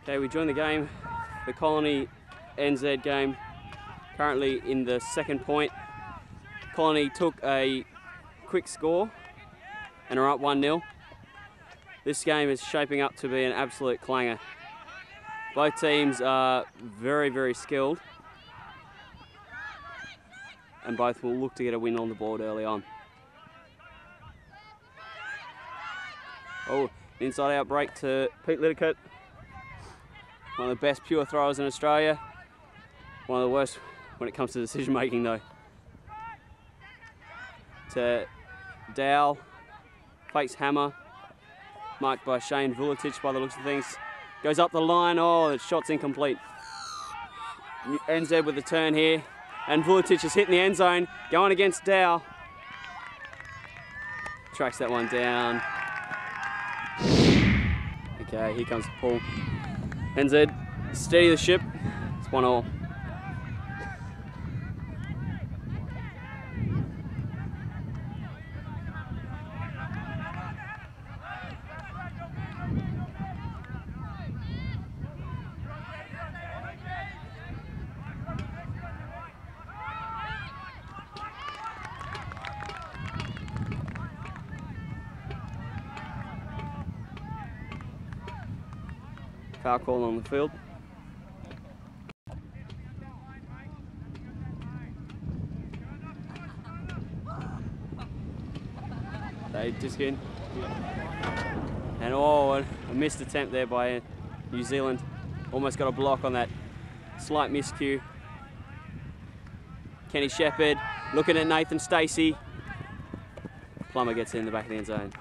Okay, we join the game, the Colony NZ game, currently in the second point. Colony took a quick score and are up 1-0. This game is shaping up to be an absolute clanger. Both teams are very, very skilled, and both will look to get a win on the board early on. Oh, inside out break to Pete Litticut. One of the best pure throwers in Australia. One of the worst when it comes to decision making though. To Dow, fakes hammer, marked by Shane Vuletic by the looks of things. Goes up the line, oh, the shot's incomplete. NZ with the turn here, and Vuletic is hitting the end zone, going against Dow. Tracks that one down. Okay, here comes the pull. NZ, steady the ship, it's 1-1. Foul call on the field. They disc in. And oh, a missed attempt there by New Zealand. Almost got a block on that slight miscue. Kenny Shepherd looking at Nathan Stacey. Plummer gets in the back of the end zone.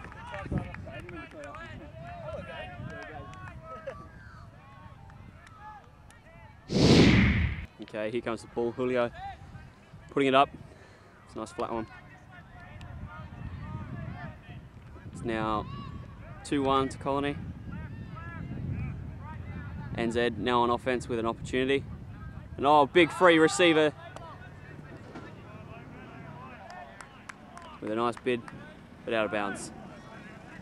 Okay, here comes the ball. Julio putting it up. It's a nice flat one. It's now 2-1 to Colony. NZ now on offense with an opportunity. And oh, big free receiver. With a nice bid, but out of bounds.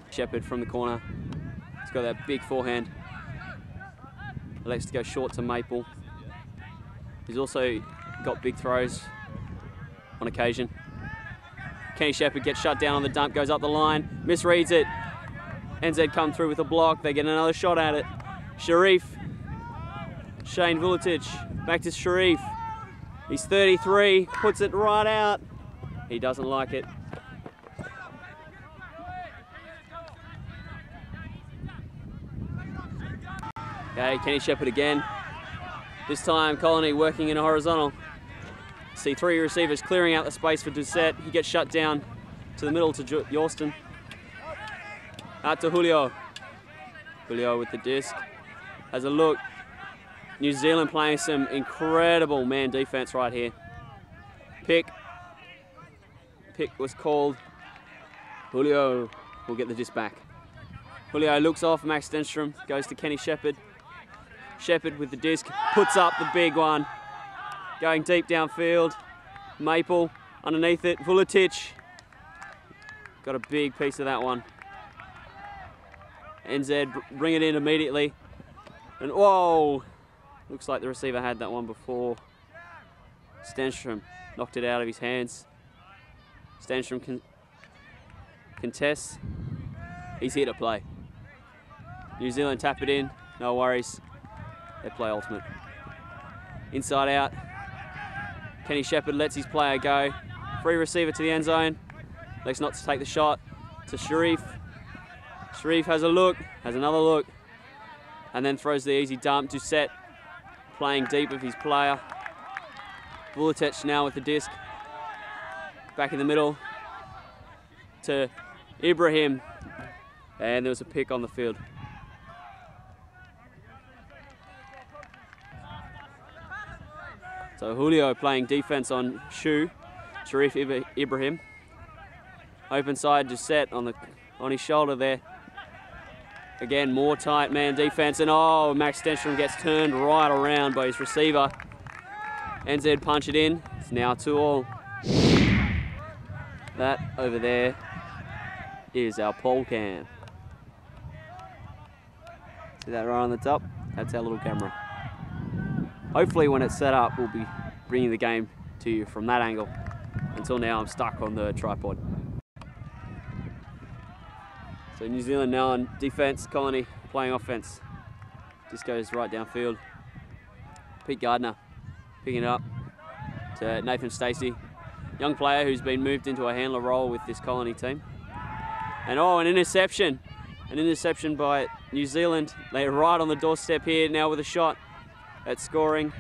Shepherd from the corner. He's got that big forehand. Elects to go short to Maple. He's also got big throws on occasion. Kenny Shepherd gets shut down on the dump, goes up the line, misreads it. NZ come through with a block, they get another shot at it. Sharif, Shane Vuletic, back to Sharif. He's 33, puts it right out. He doesn't like it. Okay, Kenny Shepherd again. This time, Colony working in a horizontal. See three receivers clearing out the space for Doucette. He gets shut down to the middle to Yorston. Out to Julio. Julio with the disc. Has a look. New Zealand playing some incredible man defense right here. Pick was called. Julio will get the disc back. Julio looks off. Max Stenstrom goes to Kenny Shepherd. Shepherd with the disc, puts up the big one. Going deep downfield. Maple underneath it. Vuletic got a big piece of that one. NZ bring it in immediately. And whoa! Looks like the receiver had that one before. Stenstrom knocked it out of his hands. Stenstrom contests. He's here to play. New Zealand tap it in, no worries. They play ultimate. Inside out. Kenny Shepherd lets his player go. Free receiver to the end zone. Elects not to take the shot. To Sharif. Sharif has a look, has another look, and then throws the easy dump. Doucette playing deep of his player. Vuletic now with the disc. Back in the middle to Ibrahim. And there was a pick on the field. So Julio playing defense on Sharif Ibrahim. Open side Doucette on his shoulder there. Again, more tight man defense, and oh, Max Stenstrom gets turned right around by his receiver. NZ punch it in. It's now 2-2. That over there is our pole cam. See that right on the top? That's our little camera. Hopefully when it's set up, we'll be bringing the game to you from that angle. Until now, I'm stuck on the tripod. So New Zealand now on defense, Colony playing offense. Just goes right downfield. Pete Gardner picking it up to Nathan Stacey. Young player who's been moved into a handler role with this Colony team. And oh, an interception. An interception by New Zealand. They're right on the doorstep here now with a shot at scoring.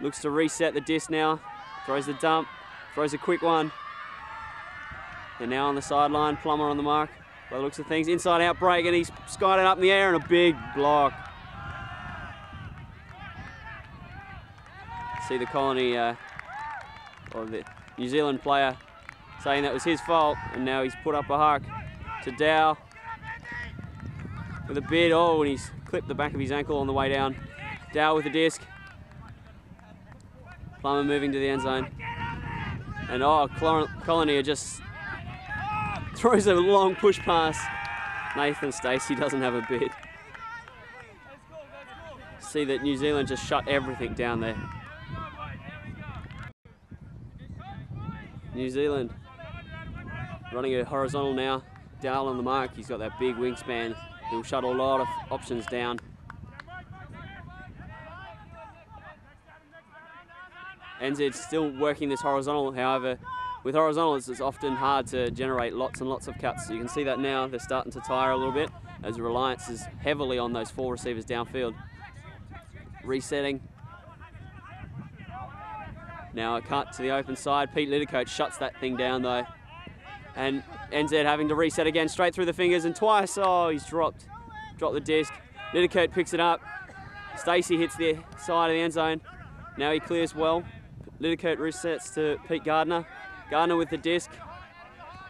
Looks to reset the disc now. Throws the dump. Throws a quick one. They're now on the sideline. Plummer on the mark. By the looks of things, inside out break, and he's skied it up in the air and a big block. See the Colony, or the New Zealand player saying that was his fault, and now he's put up a huck to Dow with a bid. Oh, and he's clipped the back of his ankle on the way down. Dow with the disc. Plummer moving to the end zone. And oh, Colony are just throws a long push pass. Nathan Stacey doesn't have a bid. See that New Zealand just shut everything down there. New Zealand running a horizontal now. Dowell on the mark. He's got that big wingspan. He'll shut a lot of options down. NZ still working this horizontal, however, with horizontals it's often hard to generate lots and lots of cuts. So you can see that now they're starting to tire a little bit as the reliance is heavily on those 4 receivers downfield. Resetting. Now a cut to the open side. Pete Littercoat shuts that thing down though. And NZ having to reset again, straight through the fingers, and twice, oh, he's dropped the disc. Littercoat picks it up. Stacey hits the side of the end zone. Now he clears well. Littercoat resets to Pete Gardner. Gardner with the disc.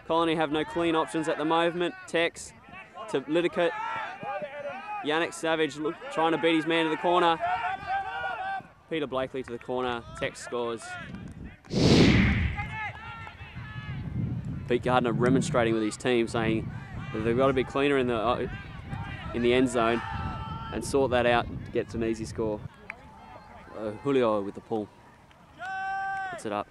Colony have no clean options at the moment. Tex to Littercoat. Yannick Savage trying to beat his man to the corner. Peter Blakely to the corner. Tex scores. Pete Gardner remonstrating with his team, saying that they've got to be cleaner in the end zone and sort that out to get an easy score. Julio with the pull. Puts it up.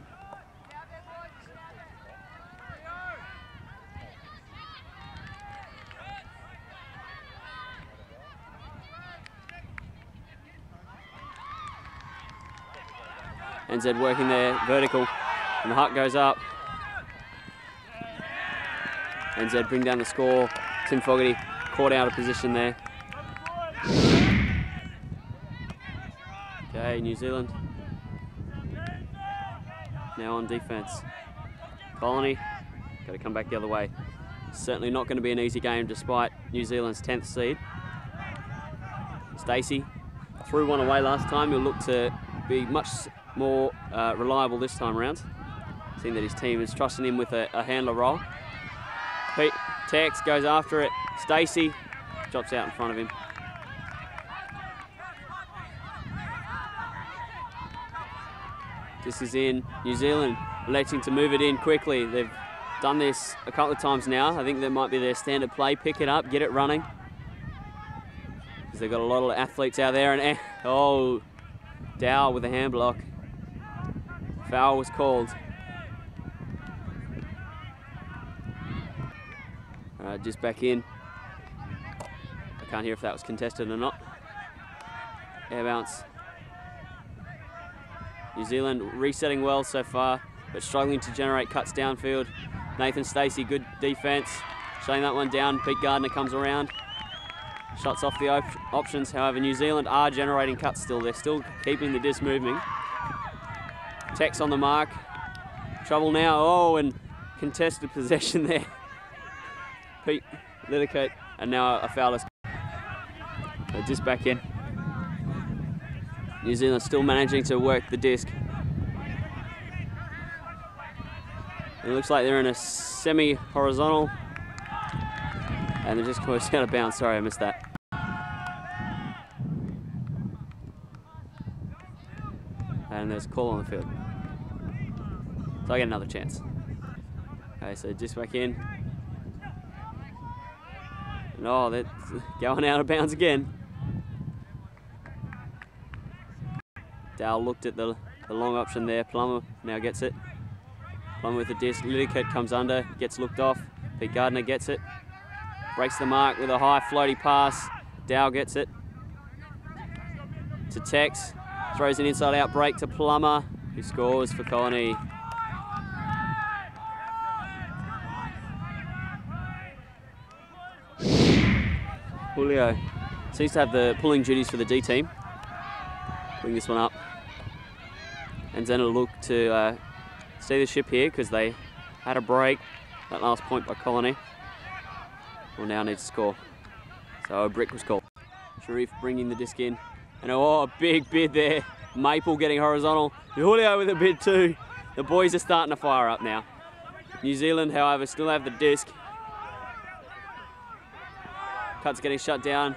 NZ working there, vertical, and the huck goes up. NZ bring down the score. Tim Fogarty caught out of position there. Okay, New Zealand now on defense. Colony, got to come back the other way. Certainly not going to be an easy game despite New Zealand's 10th seed. Stacey threw one away last time. He'll look to be much more reliable this time around, seeing that his team is trusting him with a handler role. Pete Tex goes after it. Stacey drops out in front of him. This is in. New Zealand electing to move it in quickly. They've done this a couple of times now. I think that might be their standard play. Pick it up, get it running. Because they've got a lot of athletes out there. And oh, Dow with a hand block. Foul was called. Just back in. I can't hear if that was contested or not. Air bounce. New Zealand resetting well so far, but struggling to generate cuts downfield. Nathan Stacey, good defense. Shutting that one down. Pete Gardner comes around. Shots off the options. However, New Zealand are generating cuts still. They're still keeping the disc moving. Tex on the mark. Trouble now. Oh, and contested possession there. Pete Littercoat, and now a foul is just back in. New Zealand still managing to work the disc. It looks like they're in a semi-horizontal, and they're just close out of bounds. Sorry, I missed that. And there's a call on the field. So I get another chance. Okay, so just back in. And oh, that's going out of bounds again. Dale looked at the long option there. Plummer now gets it. Plummer with the disc. Littlecote comes under, gets looked off. Pete Gardner gets it. Breaks the mark with a high floaty pass. Dow gets it. To Tex. Throws an inside-out break to Plummer, who scores for Colony. Julio seems to have the pulling duties for the D team. Bring this one up. And then it'll look to stay the ship here because they had a break. That last point by Colony will now need to score. So a brick was called. Sharif bringing the disc in. And oh, a big bid there. Maple getting horizontal. Julio with a bid too. The boys are starting to fire up now. New Zealand, however, still have the disc. Cut's getting shut down.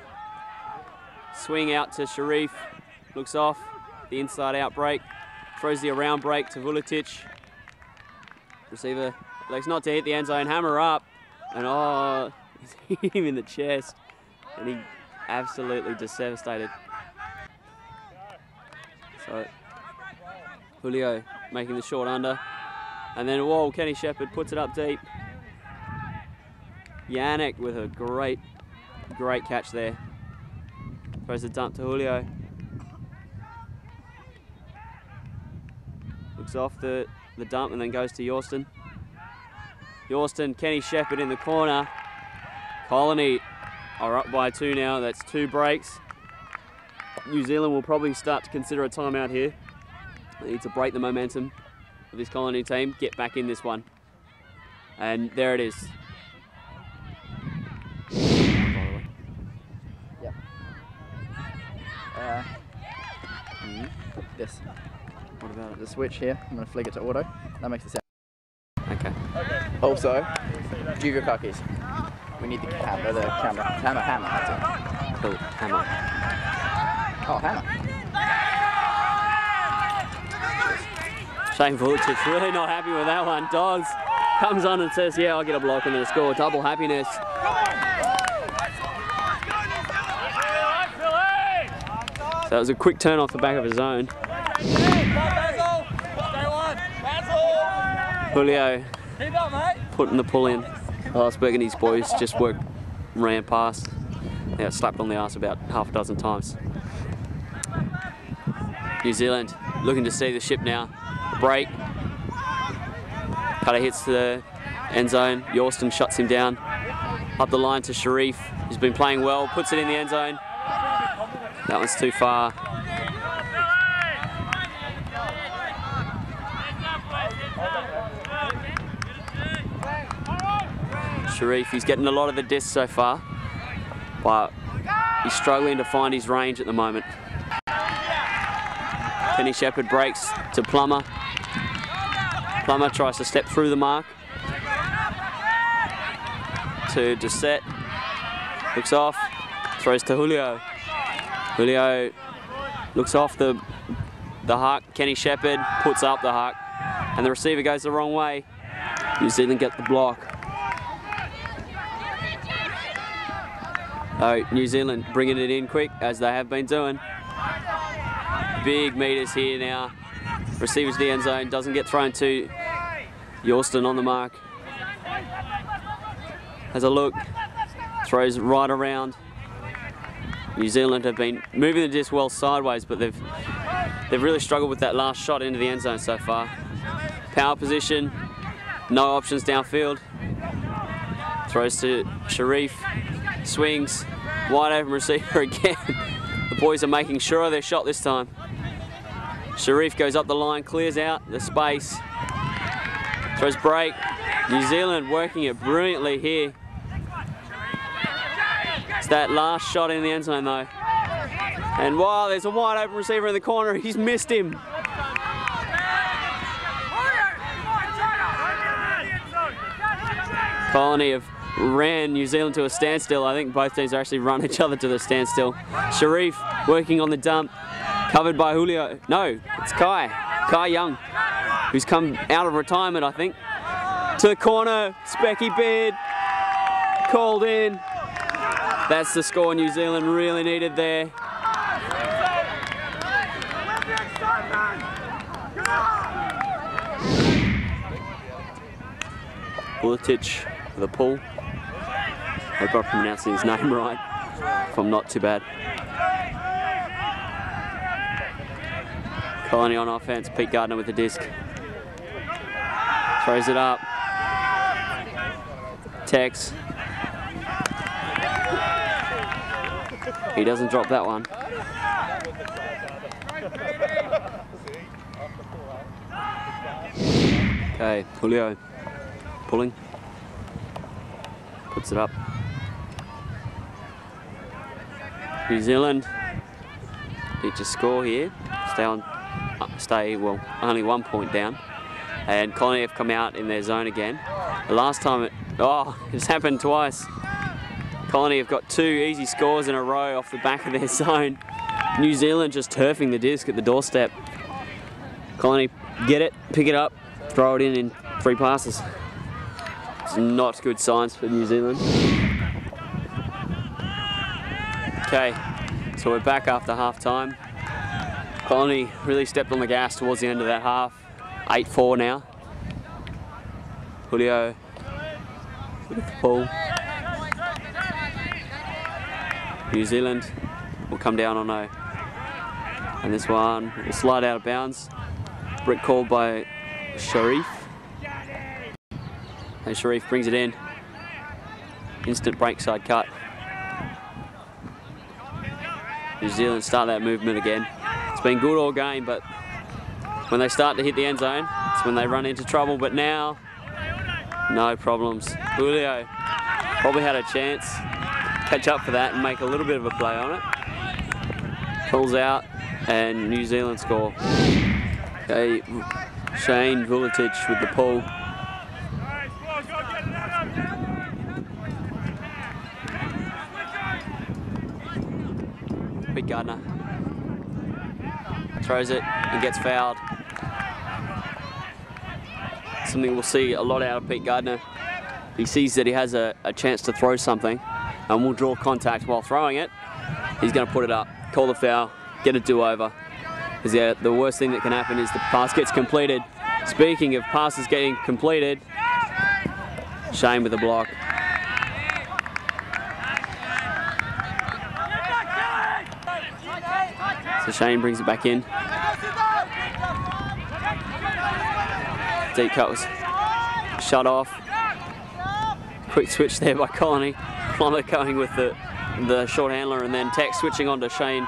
Swing out to Sharif. Looks off. The inside out break. Throws the around break to Vuletic. Receiver elects not to hit the end zone. Hammer up. And oh, he's hit him in the chest. And he absolutely just devastated. So Julio making the short under. And then, whoa, Kenny Shepherd puts it up deep. Yannick with a great catch there. Throws the dump to Julio. Looks off the dump and then goes to Yorston. Yorston, Kenny Shepherd in the corner. Colony are up by 2 now. That's 2 breaks. New Zealand will probably start to consider a timeout here. They need to break the momentum of this Colony team, get back in this one. And there it is. Yep. This. What about it? The switch here, I'm going to flick it to auto. That makes the sound. Okay. Also, Jugo Kakis. We need the camera, Hammer, that's it. Cool, hammer. Oh, Hammer. Shane Vuletic really not happy with that one. Dogs comes on and says, yeah, I'll get a block and then a score. Double happiness. So that was a quick turn off the back of his zone. Julio putting the pull in. Lastberg and his boys just ran past. Yeah, slapped on the arse about half a dozen times. New Zealand looking to see the ship now. Break. Cutter hits the end zone. Yorston shuts him down. Up the line to Sharif, who's been playing well, puts it in the end zone. That one's too far. Sharif, he's getting a lot of the discs so far, but he's struggling to find his range at the moment. Kenny Shepherd breaks to Plummer. Plummer tries to step through the mark to Doucette. Looks off, throws to Julio. Julio looks off the huck. Kenny Shepherd puts up the huck, and the receiver goes the wrong way. New Zealand get the block. Oh, New Zealand bringing it in quick, as they have been doing. Big meters here now. Receiver's the end zone, doesn't get thrown to Yorston on the mark. Has a look, throws right around. New Zealand have been moving the disc well sideways, but they've really struggled with that last shot into the end zone so far. Power position, no options downfield. Throws to Sharif, swings, wide open receiver again. The boys are making sure of their shot this time. Sharif goes up the line, clears out the space, throws break. New Zealand working it brilliantly here. It's that last shot in the end zone though. And wow, there's a wide open receiver in the corner. He's missed him. Colony have ran New Zealand to a standstill. I think both teams actually run each other to the standstill. Sharif working on the dump, covered by Julio. No, it's Kai Young, who's come out of retirement, I think. To the corner, Specky bid, called in. That's the score New Zealand really needed there. Pillage for the pull. Hope I'm pronouncing his name right, if I'm not too bad. Colony on offense, Pete Gardner with the disc. Throws it up. Tex. He doesn't drop that one. Okay, Julio pulling. Puts it up. New Zealand need to score here. Stay well, only 1 point down. And Colony have come out in their zone again. The last time it's happened twice. Colony have got 2 easy scores in a row off the back of their zone. New Zealand just turfing the disc at the doorstep. Colony get it, pick it up, throw it in 3 passes. It's not good signs for New Zealand. Okay, so we're back after half time. Colony really stepped on the gas towards the end of that half. 8-4 now. Julio with the pull. New Zealand will come down on no. And this one will slide out of bounds. Brick called by Sharif. And Sharif brings it in. Instant break side cut. New Zealand start that movement again. It's been good all game, but when they start to hit the end zone, it's when they run into trouble. But now, no problems. Julio probably had a chance to catch up for that and make a little bit of a play on it. Pulls out and New Zealand score. Okay, Shane Vuletic with the pull. Pete Gardner throws it and gets fouled. Something we'll see a lot out of Pete Gardner. He sees that he has a chance to throw something and will draw contact while throwing it. He's going to put it up, call the foul, get a do-over. Because the worst thing that can happen is the pass gets completed. Speaking of passes getting completed, Shane with the block. So Shane brings it back in. Deep cut was shut off. Quick switch there by Colony. Plummer going with the short handler, and then Tex switching on to Shane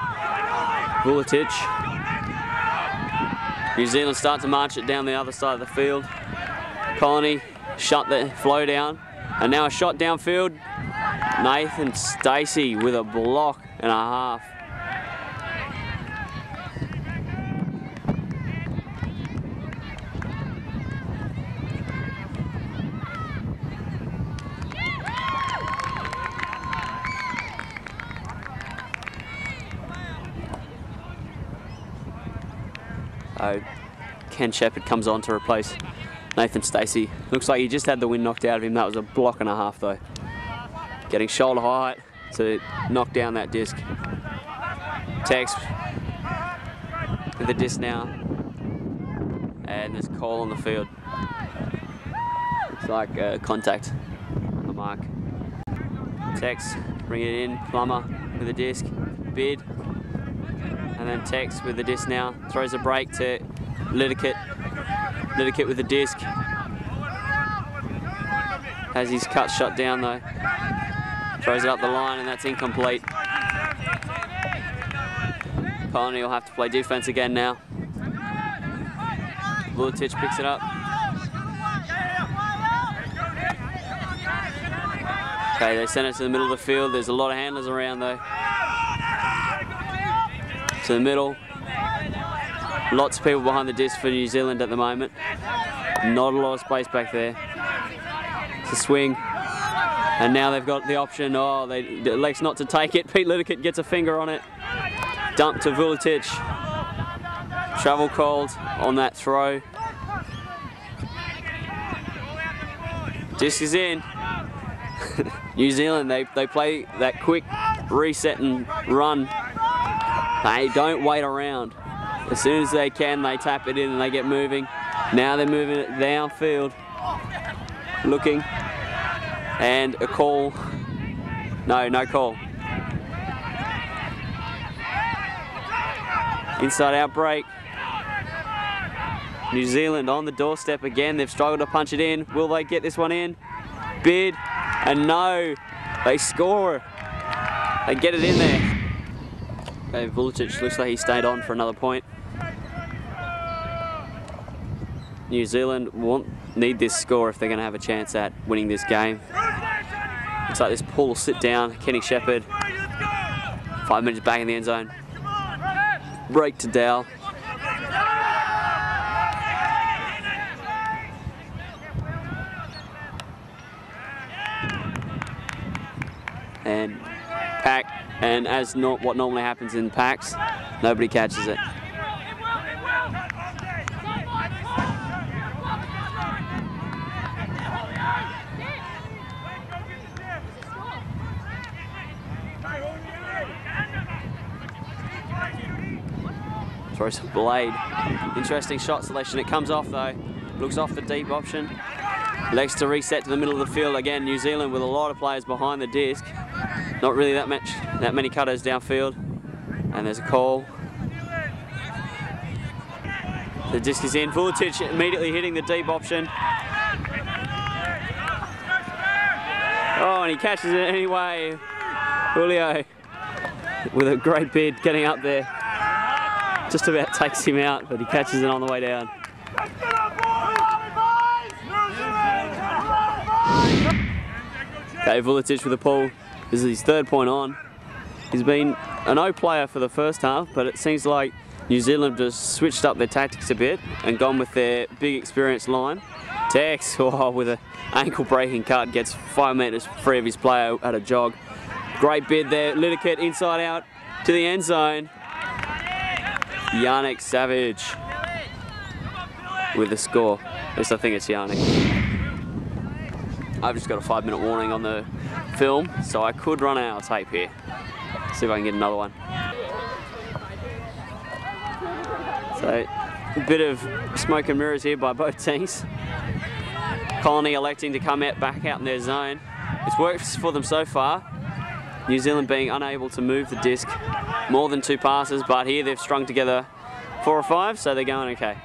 Vuletic. New Zealand start to march it down the other side of the field. Colony shut the flow down, and now a shot downfield. Nathan Stacey with a block and a half. Ken Shepherd comes on to replace Nathan Stacey. Looks like he just had the wind knocked out of him. That was a block and a half though. Getting shoulder height to knock down that disc. Tex with the disc now. And there's a call on the field. Looks like contact on the mark. Tex, bring it in. Plummer with the disc. Bid. And then Tex with the disc now. Throws a break to Lidikit. Lidikit with the disc. Has his cut shut down though. Throws it up the line and that's incomplete. Colony will have to play defense again now. Vuletic picks it up. Okay, they send it to the middle of the field. There's a lot of handlers around though. To the middle. Lots of people behind the disc for New Zealand at the moment. Not a lot of space back there. It's a swing. And now they've got the option, they elects not to take it. Pete Lidikit gets a finger on it. Dump to Vuletic. Travel called on that throw. Disc is in. New Zealand, they play that quick reset and run. They don't wait around. As soon as they can, they tap it in and they get moving. Now they're moving it downfield. Looking. And a call. No call. Inside out break. New Zealand on the doorstep again. They've struggled to punch it in. Will they get this one in? Bid. And no. They score. They get it in there. Okay, Pillage looks like he stayed on for another point. New Zealand need this score if they're going to have a chance at winning this game. Looks like this pull will sit down. Kenny Shepherd, 5 minutes back in the end zone. Break to Dow. And pack, and as what normally happens in packs, nobody catches it. Throws a blade. Interesting shot selection. It comes off though. Looks off the deep option. Legs to reset to the middle of the field. Again, New Zealand with a lot of players behind the disc. Not really that many cutters downfield. And there's a call. The disc is in. Pillage immediately hitting the deep option. Oh, and he catches it anyway. Julio with a great bid getting up there. Just about takes him out, but he catches it on the way down. Okay, Pillage with a pull. This is his third point on. He's been an O player for the first half, but it seems like New Zealand just switched up their tactics a bit and gone with their big experienced line. Tex, with an ankle breaking cut, gets 5 meters free of his player at a jog. Great bid there. Liddicott inside out to the end zone. Yannick Savage with the score. At least I think it's Yannick. I've just got a 5-minute warning on the film, so I could run out of tape here. See if I can get another one. So, a bit of smoke and mirrors here by both teams. Colony electing to come back out in their zone. It's worked for them so far. New Zealand being unable to move the disc more than 2 passes, but here they've strung together 4 or 5, so they're going okay.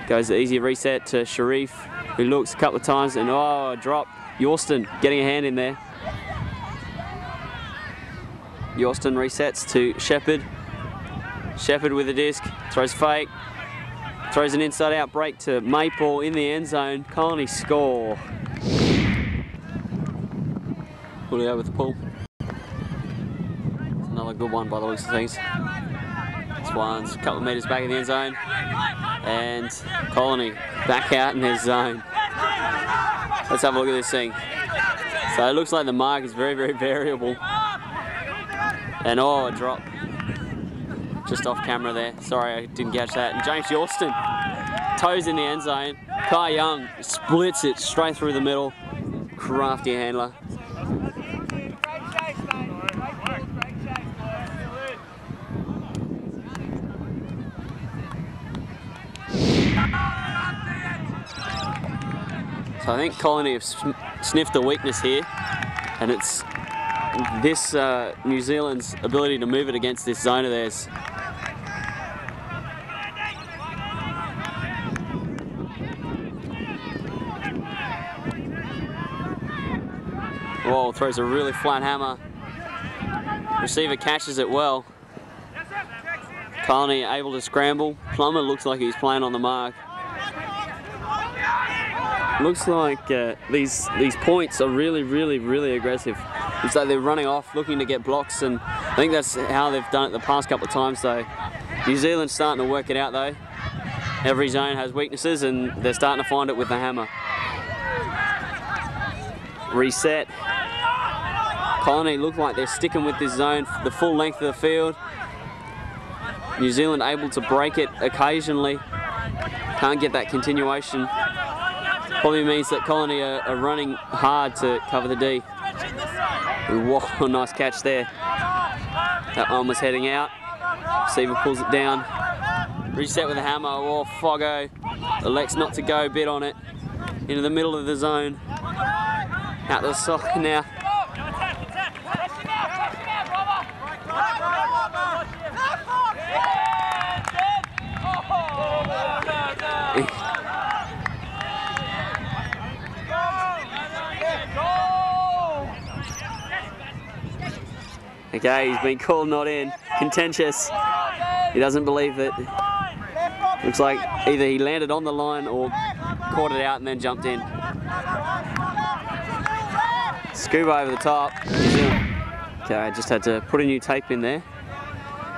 Goes the easy reset to Sharif, who looks a couple of times and a drop. Yorston getting a hand in there. Yorston resets to Shepherd. Shepherd with the disc, throws fake. Throws an inside out break to Maple in the end zone. Colony score. Julio with the pull. Another good one by the looks of things. This one's a couple of meters back in the end zone. And Colony back out in their zone. Let's have a look at this thing. So it looks like the mark is very, very variable. And a drop. Just off camera there. Sorry, I didn't catch that. And James Yorston, toes in the end zone. Kai Young splits it straight through the middle. Crafty handler. So I think Colony have sniffed a weakness here, and it's this New Zealand's ability to move it against this zone of theirs. Whoa, throws a really flat hammer. Receiver catches it well. Colony able to scramble. Plummer looks like he's playing on the mark. Looks like these points are really, really, really aggressive. It's like they're running off, looking to get blocks, and I think that's how they've done it the past couple of times. So New Zealand's starting to work it out though. Every zone has weaknesses, and they're starting to find it with the hammer. Reset. Colony look like they're sticking with this zone the full length of the field. New Zealand able to break it occasionally. Can't get that continuation. Probably means that Colony are running hard to cover the D. Whoa, nice catch there. That one was heading out. Receiver pulls it down. Reset with a hammer. Oh, Foggo elects not to go, bit on it. Into the middle of the zone. Out to the sock now. Okay, he's been called not in. Contentious. He doesn't believe it. Looks like either he landed on the line or caught it out and then jumped in. Scuba over the top. Okay, I just had to put a new tape in there.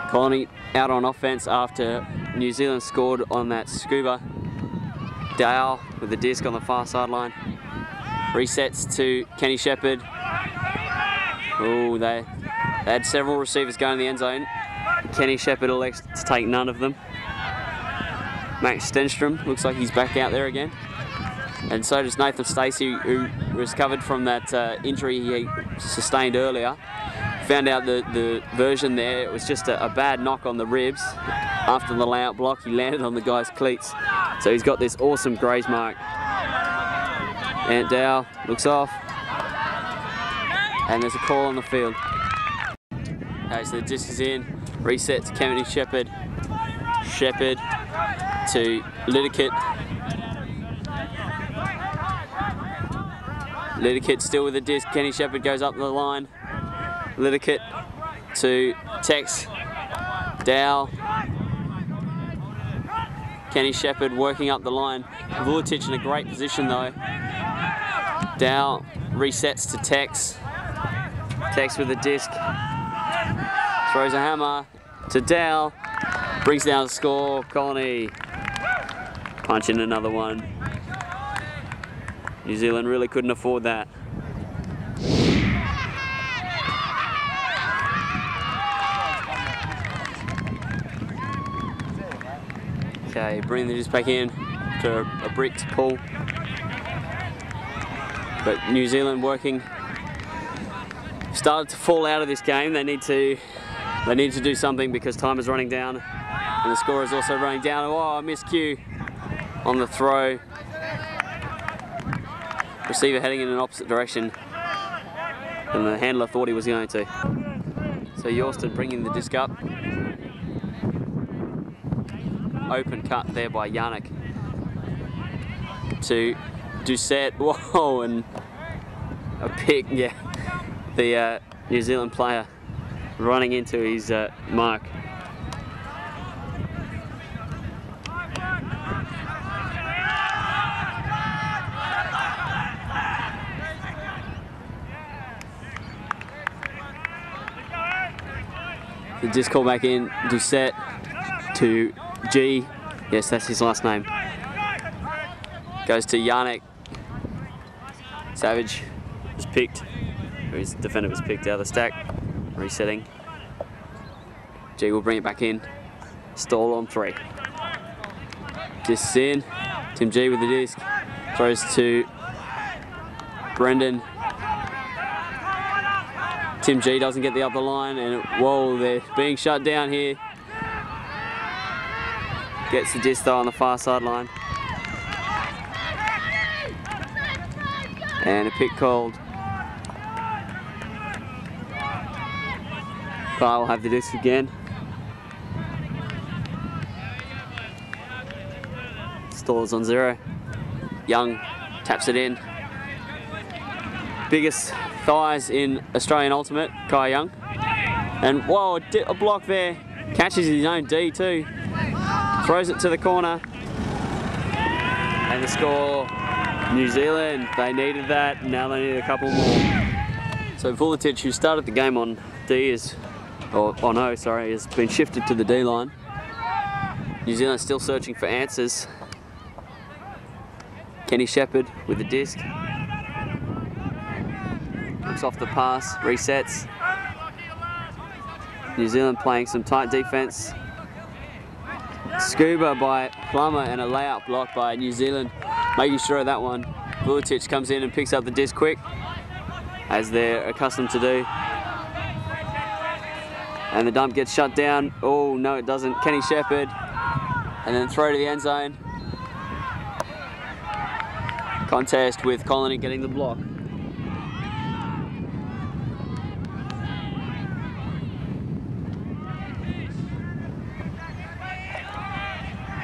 Colony out on offense after New Zealand scored on that scuba. Dale with the disc on the far sideline. Resets to Kenny Shepherd. Oh, they had several receivers going in the end zone. Kenny Shepherd elects to take none of them. Max Stenstrom looks like he's back out there again. And so does Nathan Stacey, who recovered from that injury he sustained earlier. Found out the version there, it was just a bad knock on the ribs. After the layout block, he landed on the guy's cleats. So he's got this awesome graze mark. Ant Dow looks off. And there's a call on the field. Okay, so the disc is in. Reset to Kenny Shepherd. Shepherd to Liddickett. Liddickett still with the disc. Kenny Shepherd goes up the line. Liddickett to Tex. Dow. Kenny Shepherd working up the line. ULTI in a great position though. Dow resets to Tex. Tex with the disc. Throws a hammer to Dow. Brings down the score. Colony punch in another one. New Zealand really couldn't afford that. Okay, bring the disc back in to a brick to pull. But New Zealand working. Started to fall out of this game. They need to do something because time is running down and the score is also running down. Oh, miscue on the throw. Receiver heading in an opposite direction and the handler thought he was going to. So Yorston bringing the disc up. Open cut there by Yannick to Doucette. Whoa, and a pick, yeah. The New Zealand player running into his mark. The disc call back in, Doucette to G. Yes, that's his last name. Goes to Yannick. Savage was picked. His defender was picked out of the stack. Resetting. G will bring it back in. Stall on 3. Discs in. Tim G with the disc. Throws to Brendan. Tim G doesn't get the upper line and whoa, they're being shut down here. Gets the disc though on the far sideline. And a pick called. Kyle will have the disc again. Stalls on 0. Young taps it in. Biggest thighs in Australian Ultimate, Kai Young. And whoa, a block there. Catches his own D too. Throws it to the corner. And the score, New Zealand. They needed that, now they need a couple more. So ULTI, who started the game on D, has been shifted to the D line. New Zealand still searching for answers. Kenny Shepherd with the disc. Looks off the pass, resets. New Zealand playing some tight defense. Scuba by Plummer and a layout block by New Zealand. making sure of that one. Pillage comes in and picks up the disc quick, as they're accustomed to do. And the dump gets shut down. Oh, no it doesn't. Kenny Shepherd. And then throw to the end zone. Contest with Colony getting the block.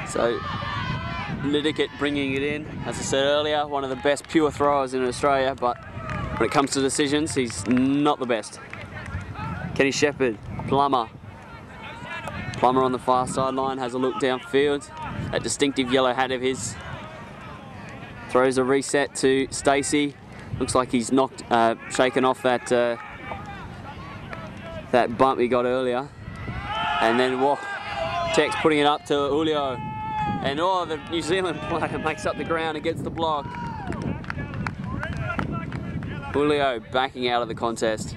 So, Liddickett bringing it in. As I said earlier, one of the best pure throwers in Australia, but when it comes to decisions, he's not the best. Kenny Shepherd, Plummer. Plummer on the far sideline, has a look downfield. That distinctive yellow hat of his. Throws a reset to Stacey. Looks like he's knocked, shaken off that that bump he got earlier. And then, whoa, Tex putting it up to Julio. And oh, the New Zealand player makes up the ground and gets the block. Julio backing out of the contest.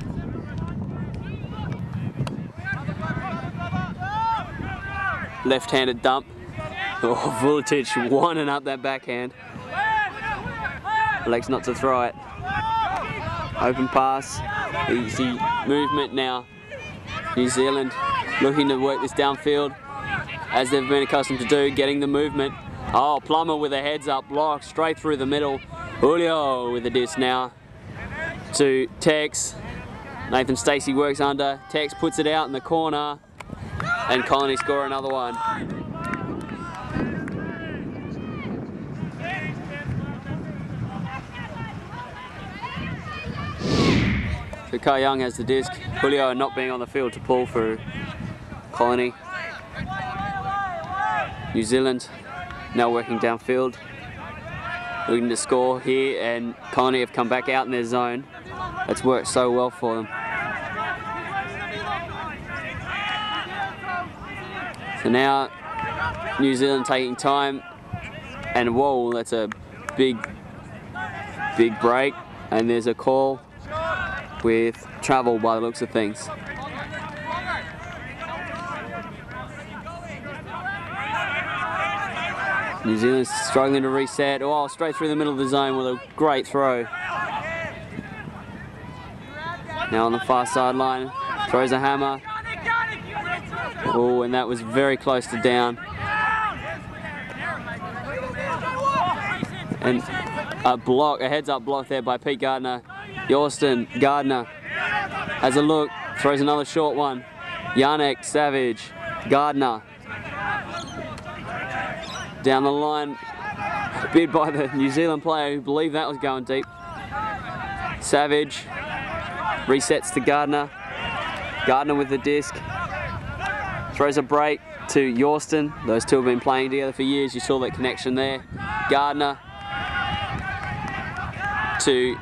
Left-handed dump. Oh, Vuletic winding up that backhand. Elects not to throw it. Open pass. Easy movement now. New Zealand looking to work this downfield, as they've been accustomed to do, getting the movement. Oh, Plummer with a heads-up block straight through the middle. Julio with the disc now to Tex. Nathan Stacey works under. Tex puts it out in the corner, and Colony score another one. So Kai Young has the disc. Julio not being on the field to pull for Colony. New Zealand now working downfield, looking to score here, and Colony have come back out in their zone. That's worked so well for them. So now New Zealand taking time, and whoa, that's a big break, and there's a call with travel by the looks of things. New Zealand's struggling to reset. Oh, straight through the middle of the zone with a great throw. Now on the far sideline, throws a hammer. Oh, and that was very close to down. And a block, a heads-up block there by Pete Gardner. Yorston, Gardner has a look, throws another short one. Yannick, Savage, Gardner. Down the line, bid by the New Zealand player who believed that was going deep. Savage resets to Gardner. Gardner with the disc. Throws a break to Yorston. Those two have been playing together for years. You saw that connection there. Gardner to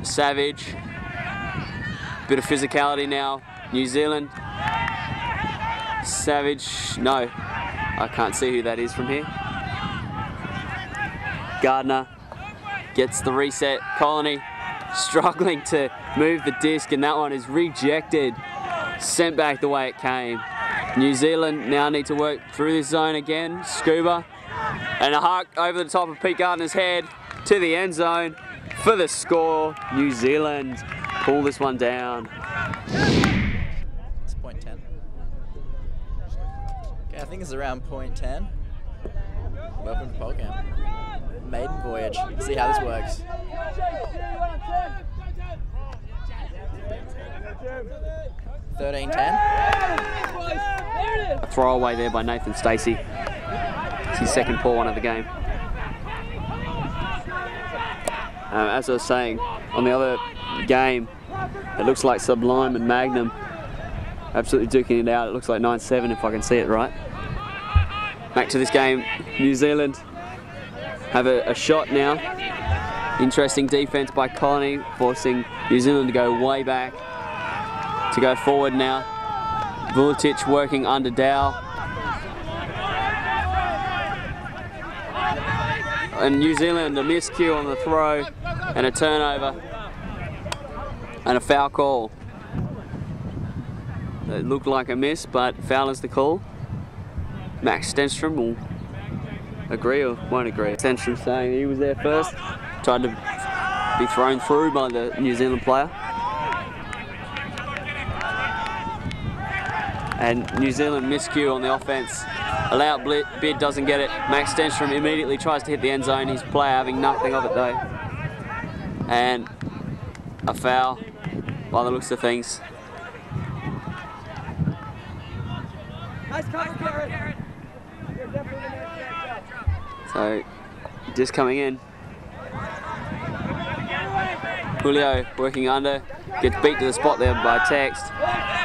Savage. Bit of physicality now. New Zealand. Savage, no. I can't see who that is from here. Gardner gets the reset. Colony struggling to move the disc, and that one is rejected. Sent back the way it came. New Zealand now need to work through this zone again. Scuba. And a huck over the top of Pete Gardner's head to the end zone for the score. New Zealand pull this one down. It's point 10. Okay, I think it's around point 10. Welcome to Polcamp. Maiden voyage. Let's see how this works. $13-10. A throwaway there by Nathan Stacey. It's his second poor one of the game. As I was saying, on the other game, it looks like Sublime and Magnum absolutely duking it out. It looks like 9-7 if I can see it right. Back to this game, New Zealand have a shot now. Interesting defense by Colony, forcing New Zealand to go way back, to go forward now. Vuletic working under Dow. And New Zealand a miscue on the throw, and a turnover, and a foul call. It looked like a miss, but foul is the call. Max Stenstrom will agree or won't agree. Stenstrom saying he was there first, tried to be thrown through by the New Zealand player. And New Zealand miscue on the offense. Allow bid, doesn't get it. Max Stenstrom immediately tries to hit the end zone. His player having nothing of it though. And a foul by the looks of things. So, just coming in. Julio working under, gets beat to the spot there by Text,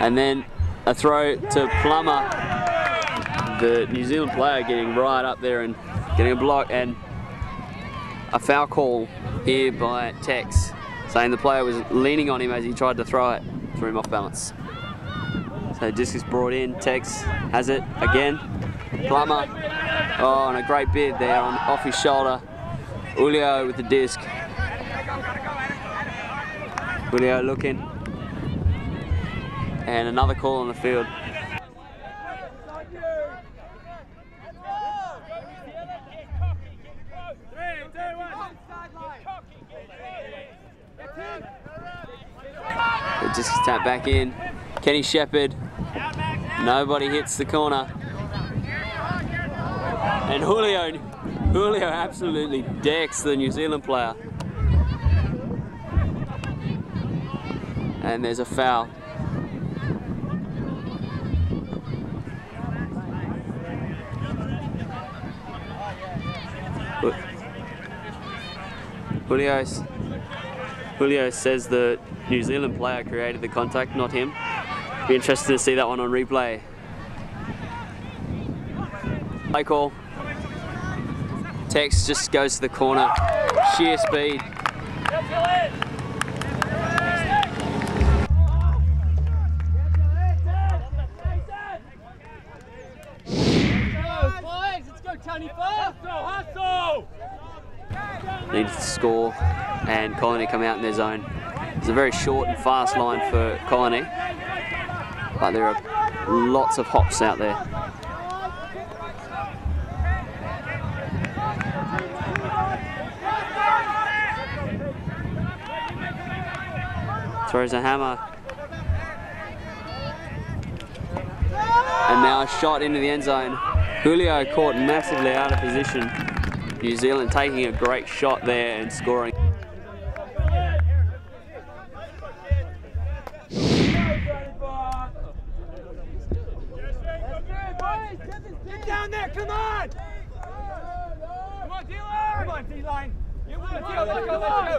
and then a throw to Plummer. The New Zealand player getting right up there and getting a block, and a foul call here by Tex, saying the player was leaning on him as he tried to throw it, threw him off balance. So disc is brought in, Tex has it again. Plummer, oh, and a great bid there off his shoulder. Julio with the disc. Julio looking. And another call on the field. The disc is tapped back in. Kenny Shepherd. Nobody hits the corner. And Julio absolutely decks the New Zealand player. And there's a foul. Julio says the New Zealand player created the contact, not him. Be interested to see that one on replay. Play call. Tex just goes to the corner. Sheer speed. Needs to score, and Colony come out in their zone. It's a very short and fast line for Colony, but there are lots of hops out there. Throws a hammer. And now a shot into the end zone. Julio caught massively out of position. New Zealand taking a great shot there and scoring. Get down there, come on! Come on, D-line! Come on, D-line!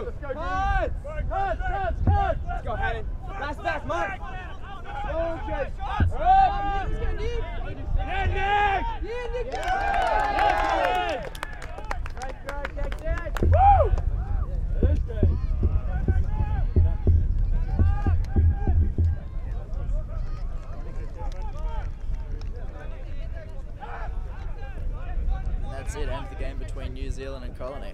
Let's go! Cut! Let's go, Hannon. Last back, Mark! Okay. Woo! That's it, ends the game between New Zealand and Colony.